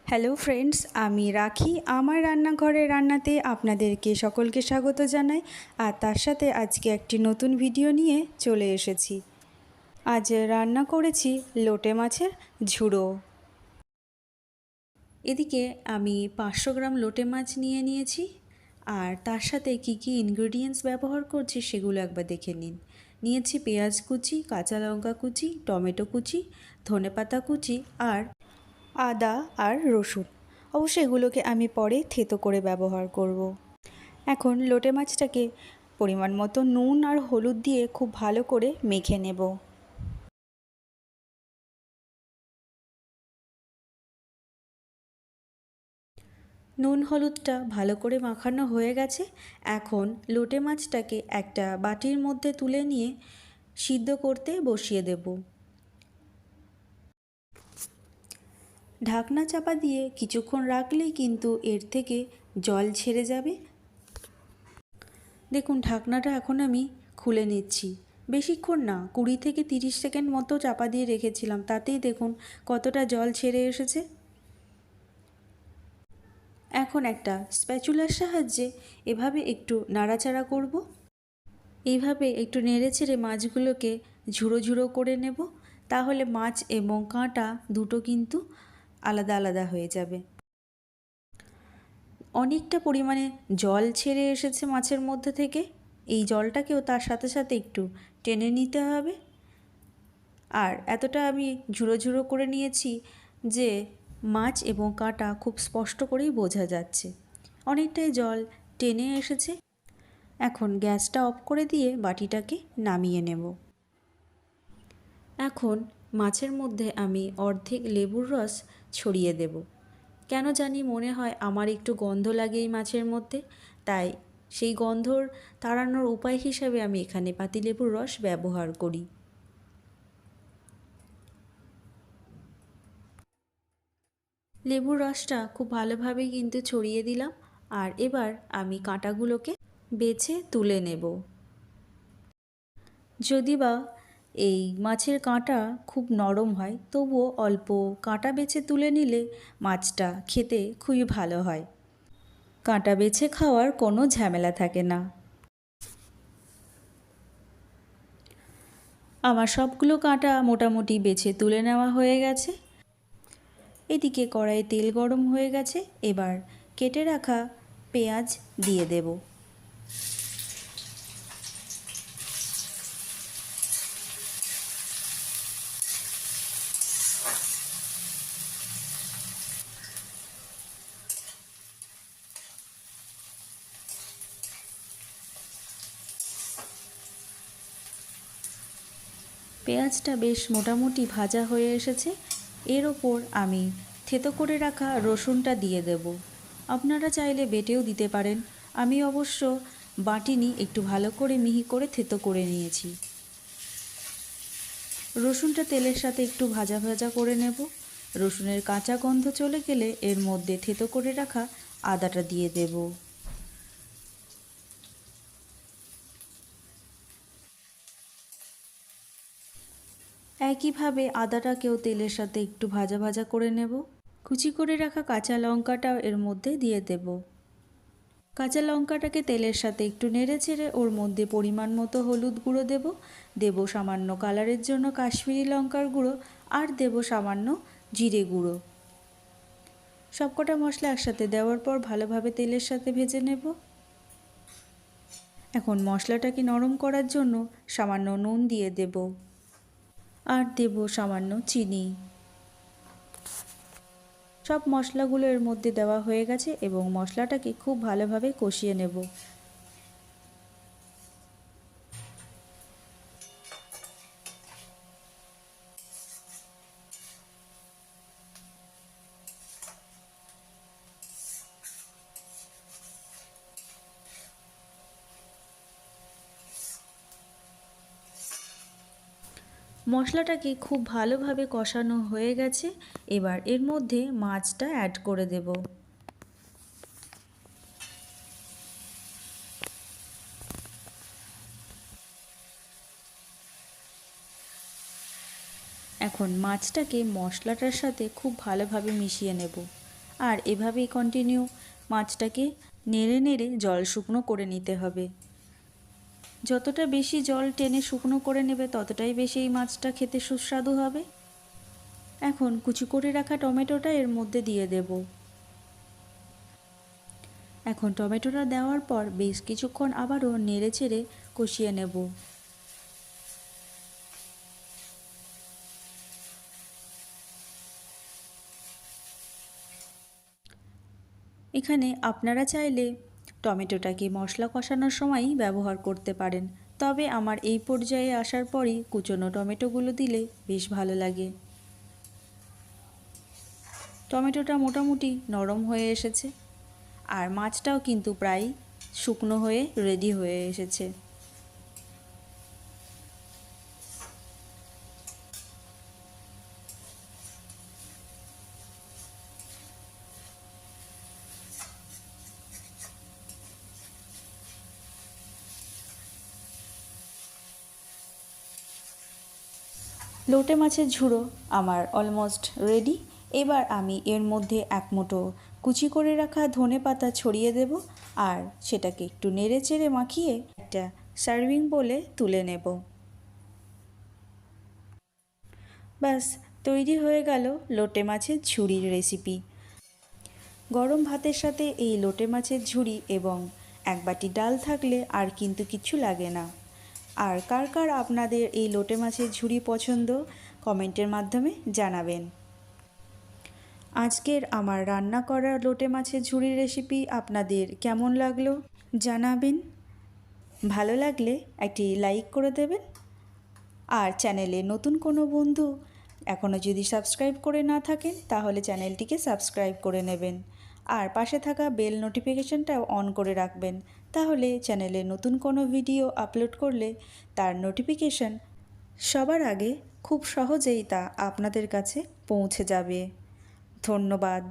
Hello friends, আমি রাখি আমার রান্নাঘরে রান্নাতে আপনাদেরকে সকলকে স্বাগত জানাই। আর তার সাথে আজকে একটি নতুন ভিডিও নিয়ে চলে এসেছি। আজ রান্না করেছি লোটে মাছের ঝুড়ো। এদিকে আমি 500 গ্রাম লোটে মাছ নিয়ে নিয়েছি। আর তার সাথে কি কি ইনগ্রেডিয়েন্টস ব্যবহার করছি সেগুলো একবার দেখে নিন। নিয়েছি পেঁয়াজ কুচি, কাঁচা লঙ্কা কুচি, টমেটো কুচি, ধনেপাতা কুচি আর আদা আর রসুন। অবশ্য এগুলোকে আমি পরে থেতো করে ব্যবহার করব। এখন লোটে মাছটাকে পরিমাণ মতো নুন আর হলুদ দিয়ে খুব ভালো করে মেখে নেব। নুন হলুদটা ভালো করে মাখানো হয়ে গেছে। এখন লোটে মাছটাকে একটা বাটির মধ্যে তুলে নিয়ে সিদ্ধ করতে বসিয়ে দেব। ঢাকনা চাপা দিয়ে কিছুক্ষণ রাখলেই কিন্তু এর থেকে জল ছেড়ে যাবে। দেখুন, ঢাকনাটা এখন আমি খুলে নিচ্ছি। বেশিক্ষণ না, 20 থেকে 30 সেকেন্ড মতো চাপা দিয়ে রেখেছিলাম, তাতেই দেখুন কতটা জল ছেড়ে এসেছে। এখন একটা স্প্যাচুলার সাহায্যে এভাবে একটু নাড়াচাড়া করব। এইভাবে একটু নেড়ে চেড়ে মাছগুলোকে ঝুড়ো ঝুড়ো করে নেব, তাহলে মাছ এবং কাঁটা দুটো কিন্তু আলাদা আলাদা হয়ে যাবে। অনেকটা পরিমাণে জল ছেড়ে এসেছে মাছের মধ্যে থেকে। এই জলটাকেও তার সাথে সাথে একটু টেনে নিতে হবে। আর এতটা আমি ঝুড়ো ঝুড়ো করে নিয়েছি যে মাছ এবং কাঁটা খুব স্পষ্ট করেই বোঝা যাচ্ছে। অনেকটাই জল টেনে এসেছে। এখন গ্যাসটা অফ করে দিয়ে বাটিটাকে নামিয়ে নেব। এখন মাছের মধ্যে আমি অর্ধেক লেবুর রস ছড়িয়ে দেব। কেন জানি মনে হয় আমার একটু গন্ধ লাগে এই মাছের মধ্যে, তাই সেই গন্ধর তাড়ানোর উপায় হিসাবে আমি এখানে পাতিলেবুর রস ব্যবহার করি। লেবুর রসটা খুব ভালোভাবেই কিন্তু ছড়িয়ে দিলাম। আর এবার আমি কাঁটাগুলোকে বেছে তুলে নেব। যদি বা এই মাছের কাঁটা খুব নরম হয়, তবুও অল্প কাঁটা বেছে তুলে নিলে মাছটা খেতে খুবই ভালো হয়। কাঁটা বেছে খাওয়ার কোনো ঝামেলা থাকে না। আমার সবগুলো কাঁটা মোটামুটি বেছে তুলে নেওয়া হয়ে গেছে। এদিকে কড়াইয়ে তেল গরম হয়ে গেছে। এবার কেটে রাখা পেঁয়াজ দিয়ে দেব। পেঁয়াজটা বেশ মোটামুটি ভাজা হয়ে এসেছে। এর ওপর আমি থেতো করে রাখা রসুনটা দিয়ে দেব। আপনারা চাইলে বেটেও দিতে পারেন। আমি অবশ্য বাটিনি, একটু ভালো করে মিহি করে থেতো করে নিয়েছি। রসুনটা তেলের সাথে একটু ভাজা ভাজা করে নেব। রসুনের কাঁচা গন্ধ চলে গেলে এর মধ্যে থেতো করে রাখা আদাটা দিয়ে দেব। একইভাবে আদাটাকেও তেলের সাথে একটু ভাজা ভাজা করে নেব। কুচি করে রাখা কাঁচা লঙ্কাটাও এর মধ্যে দিয়ে দেব। কাঁচা লঙ্কাটাকে তেলের সাথে একটু নেড়ে চেড়ে ওর মধ্যে পরিমাণ মতো হলুদ গুঁড়ো দেব। দেব সামান্য কালারের জন্য কাশ্মীরি লঙ্কার গুঁড়ো, আর দেব সামান্য জিরে গুঁড়ো। সবকটা মশলা একসাথে দেওয়ার পর ভালোভাবে তেলের সাথে ভেজে নেব। এখন মশলাটাকে নরম করার জন্য সামান্য নুন দিয়ে দেব, আর দেব সামান্য চিনি। সব মশলাগুলো এর মধ্যে দেওয়া হয়ে গেছে এবং মশলাটাকে খুব ভালোভাবে কষিয়ে নেব। মশলাটাকে খুব ভালোভাবে কষানো হয়ে গেছে। এবার এর মধ্যে মাছটা অ্যাড করে দেব। এখন মাছটাকে মশলাটার সাথে খুব ভালোভাবে মিশিয়ে নেব। আর এভাবেই কন্টিনিউ মাছটাকে নেড়ে নেড়ে জল শুকনো করে নিতে হবে। যতটা বেশি জল টেনে শুকনো করে নেবে ততটাই বেশি এই মাছটা খেতে সুস্বাদু হবে। এখন কুচি করে রাখা টমেটোটা এর মধ্যে দিয়ে দেব। এখন টমেটোটা দেওয়ার পর বেশ কিছুক্ষণ আবারও নেড়ে চেড়ে কষিয়ে নেব। এখানে আপনারা চাইলে টমেটোটাকে মশলা কষানোর সময়ই ব্যবহার করতে পারেন, তবে আমার এই পর্যায়ে আসার পরই কুচনো টমেটোগুলো দিলে বেশ ভালো লাগে। টমেটোটা মোটামুটি নরম হয়ে এসেছে আর মাছটাও কিন্তু প্রায় শুকনো হয়ে রেডি হয়ে এসেছে। লোটে মাছের ঝুড়ো আমার অলমোস্ট রেডি। এবার আমি এর মধ্যে এক মুঠো কুচি করে রাখা ধনেপাতা ছড়িয়ে দেব আর সেটাকে একটু নেড়ে চেড়ে মাখিয়ে একটা সার্ভিং বোলে তুলে নেব। ব্যাস তৈরি হয়ে গেল লোটে মাছের ঝুড়ির রেসিপি। গরম ভাতের সাথে এই লোটে মাছের ঝুড়ি এবং এক বাটি ডাল থাকলে আর কিন্তু কিছু লাগে না। আর কার কার আপনাদের এই লোটে মাছের ঝুড়ি পছন্দ কমেন্টের মাধ্যমে জানাবেন। আজকের আমার রান্না করা লোটে মাছের ঝুড়ির রেসিপি আপনাদের কেমন লাগলো জানাবেন। ভালো লাগলে একটি লাইক করে দেবেন। আর চ্যানেলে নতুন কোনো বন্ধু এখনও যদি সাবস্ক্রাইব করে না থাকেন তাহলে চ্যানেলটিকে সাবস্ক্রাইব করে নেবেন আর পাশে থাকা বেল নোটিফিকেশনটাও অন করে রাখবেন, তাহলে চ্যানেলে নতুন কোনো ভিডিও আপলোড করলে তার নোটিফিকেশন সবার আগে খুব সহজেই তা আপনাদের কাছে পৌঁছে যাবে। ধন্যবাদ।